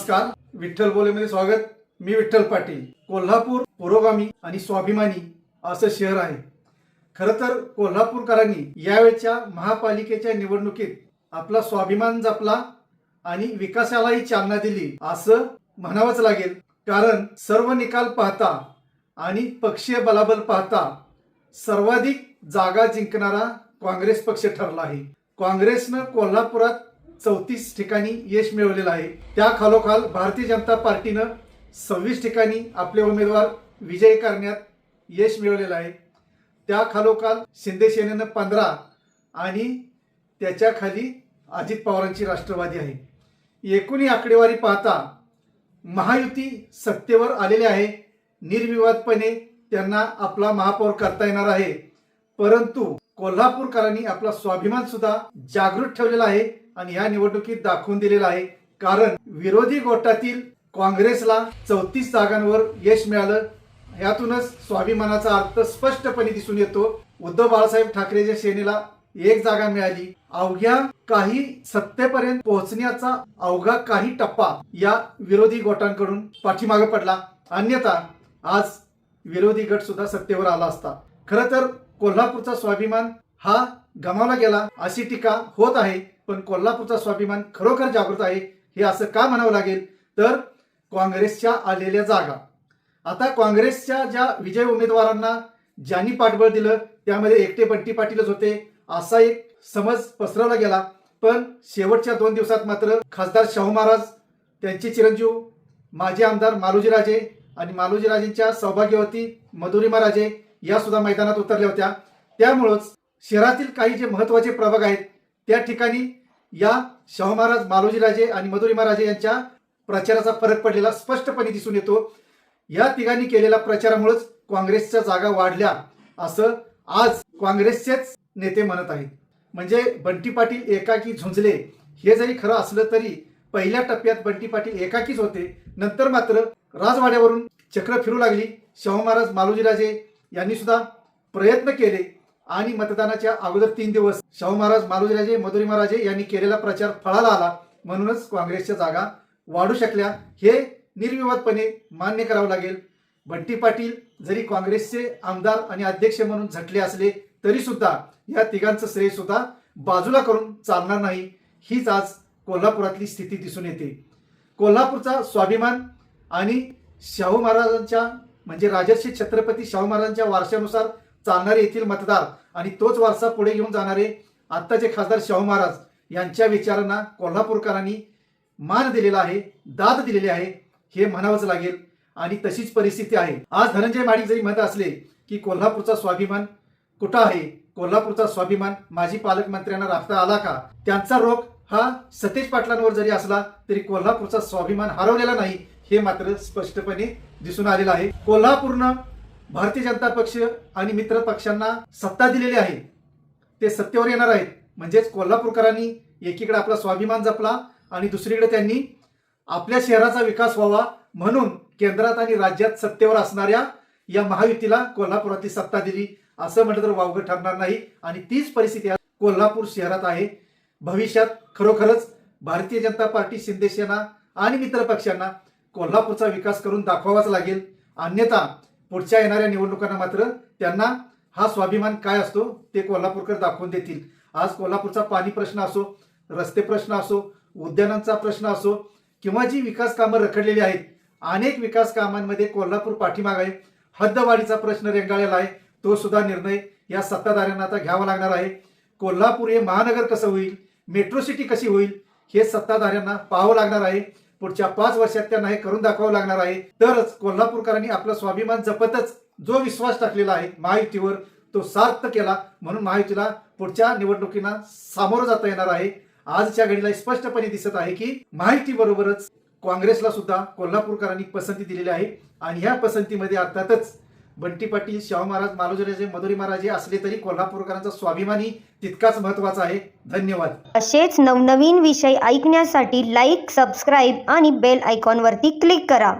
नमस्कार, विठ्ठल बोलेमध्ये स्वागत। मी विठ्ठल पाटील। कोल्हापूर पुरोगामी आणि स्वाभिमानी असं शहर आहे। खरं तर कोल्हापूरकरांनी यावेळच्या महापालिकेच्या निवडणुकीत आपला स्वाभिमान जपला आणि विकासालाही चालना दिली असं म्हणावंच लागेल। कारण सर्व निकाल पाहता आणि पक्षीय बलाबल पाहता सर्वाधिक जागा जिंकणारा काँग्रेस पक्ष ठरला आहे। काँग्रेसनं कोल्हापुरात 34 ठिकाणी यश मिळवलेलं आहे। त्या खालोखाल भारतीय जनता पार्टीनं 26 ठिकाणी आपले उमेदवार विजयी करण्यात यश मिळवलेलं आहे। त्या खालोखाल शिंदे सेनेनं 15 आणि त्याच्या खाली अजित पवारांची राष्ट्रवादी आहे। एकूण आकडेवारी पाहता महायुती सत्तेवर आलेले आहे। निर्विवादपणे त्यांना आपला महापौर करता येणार आहे। परंतु कोल्हापूरकरांनी आपला स्वाभिमान सुद्धा जागृत ठेवलेला आहे आणि या निवडणुकीत दाखवून दिलेला आहे। कारण विरोधी गोटातील काँग्रेसला 34 जागांवर यश मिळालं। यातूनच स्वाभिमानाचा अर्थ स्पष्टपणे दिसून येतो। उद्धव बाळासाहेब ठाकरेच्या सेनेला 1 जागा मिळाली। अवघ्या काही सत्तेपर्यंत पोहोचण्याचा अवघा काही टप्पा या विरोधी गटांकडून पाठीमागे पडला। अन्यथा आज विरोधी गट सुद्धा सत्तेवर आला असता। खरं तर कोल्हापूरचा स्वाभिमान हा गमावला गेला अशी टीका होत आहे। पण कोल्हापूरचा स्वाभिमान खरोखर जागृत आहे हे असं का म्हणावं लागेल तर काँग्रेसच्या आलेल्या जागा। आता काँग्रेसच्या ज्या विजय उमेदवारांना ज्यांनी पाठबळ दिलं त्यामध्ये एकटे बंटी पाटीलच होते असा एक समज पसरवला गेला। पण शेवटच्या 2 दिवसात मात्र खासदार शाहू महाराज, त्यांचे चिरंजीव माजी आमदार मालोजीराजे आणि मालोजीराजेंच्या सौभाग्यवती मधुरिमा राजे या सुद्धा मैदानात उतरल्या होत्या। त्यामुळेच शहरातील काही जे महत्त्वाचे प्रभाग आहेत त्या ठिकाणी या शाहू महाराज, मालोजीराजे आणि मधुरिमा राजे यांच्या प्रचाराचा फरक पडलेला स्पष्टपणे दिसून येतो। या तिघांनी केलेल्या प्रचारामुळेच काँग्रेसच्या जागा वाढल्या असं आज काँग्रेसचेच नेते म्हणत आहेत। म्हणजे बंटी पाटील एकाकी झुंजले हे जरी खरं असलं तरी पहिल्या टप्प्यात बंटी पाटील एकाकीच होते। नंतर मात्र राजवाड्यावरून चक्र फिरू लागली। शाहू महाराज, मालोजीराजे यांनी सुद्धा प्रयत्न केले आणि मतदानाच्या अगोदर 3 दिवस शाहू महाराज, मालोजीराजे, मधुरिमा राजे यांनी केलेला प्रचार फळाला आला। म्हणूनच काँग्रेसच्या जागा वाढू शकल्या हे निर्विवादपणे मान्य करावं लागेल। बंटी पाटील जरी काँग्रेसचे आमदार आणि अध्यक्ष म्हणून झटले असले तरी सुद्धा या तिघांचं श्रेय सुद्धा बाजूला करून चालणार नाही। हीच आज कोल्हापुरातली स्थिती दिसून येते। कोल्हापूरचा स्वाभिमान आणि शाहू महाराजांच्या म्हणजे राजर्षी छत्रपती शाहू महाराजांच्या वारशानुसार चालणारे येथील मतदार आणि तोच वारसा पुढे घेऊन जाणारे आत्ताचे खासदार शाहू महाराज यांच्या विचारांना कोल्हापूरकरांनी मान दिलेला आहे, दाद दिलेली आहे हे म्हणावंच लागेल। आणि तशीच परिस्थिती आहे। आज धनंजय महाडिक जरी म्हणत असले की कोल्हापूरचा स्वाभिमान कुठं आहे, कोल्हापूरचा स्वाभिमान माजी पालकमंत्र्यांना राखता आला का, त्यांचा रोख हा सतेज पाटलांवर जरी असला तरी कोल्हापूरचा स्वाभिमान हरवलेला नाही हे मात्र स्पष्टपणे दिसून आलेलं आहे। कोल्हापूरनं भारतीय जनता पक्ष आणि मित्र पक्षांना सत्ता दिलेली आहे, ते सत्तेवर येणार आहेत। म्हणजेच कोल्हापूरकरांनी एकीकडे आपला स्वाभिमान जपला आणि दुसरीकडे त्यांनी आपल्या शहराचा विकास व्हावा म्हणून केंद्रात आणि राज्यात सत्तेवर असणाऱ्या या महायुतीला कोल्हापुरातली सत्ता दिली असं म्हटलं तर वावगं ठरणार नाही। आणि तीच परिस्थिती कोल्हापूर शहरात आहे। भविष्यात खरोखरच भारतीय जनता पार्टी, शिंदे सेना आणि मित्र पक्षांना कोल्हापूरचा विकास करून दाखवावाच लागेल। अन्यथा पुढच्या येणाऱ्या निवडणुकांना मात्र त्यांना हा स्वाभिमान काय असतो ते कोल्हापूरकर दाखवून देतील। आज कोल्हापूरचा पाणी प्रश्न असो, रस्ते प्रश्न असो, उद्यानांचा प्रश्न असो किंवा जी विकास कामं रखडलेली आहेत, अनेक विकास कामांमध्ये कोल्हापूर पाठीमागे आहे। हद्दवाढीचा प्रश्न रेंगाळलेला आहे, तो सुद्धा निर्णय या सत्ताधाऱ्यांना आता घ्यावा लागणार आहे। कोल्हापूर हे महानगर कसं होईल, मेट्रो सिटी कशी होईल हे सत्ताधाऱ्यांना पाहावं लागणार आहे। पुढच्या 5 वर्षात त्यांना हे करून दाखवावं लागणार आहे। तरच कोल्हापूरकरांनी आपला स्वाभिमान जपतच जो विश्वास टाकलेला आहे महायुतीवर तो सार्थ केला म्हणून महायुतीला पुढच्या निवडणुकींना सामोरं जाता येणार आहे। आजच्या घडीला स्पष्टपणे दिसत आहे की महायुती बरोबरच काँग्रेसला सुद्धा कोल्हापूरकरांनी पसंती दिलेली आहे। आणि ह्या पसंतीमध्ये अर्थातच बंटी पाटील, शाहू महाराज, मालोजीराजे, मधुरिमा राजे असले तरी कोल्हापूरकरांचा स्वाभिमानी तितकाच महत्त्वाचा आहे। धन्यवाद। असेच नवनवीन विषय ऐकण्यासाठी लाईक, सबस्क्राईब आणि बेल आयकॉनवरती क्लिक करा।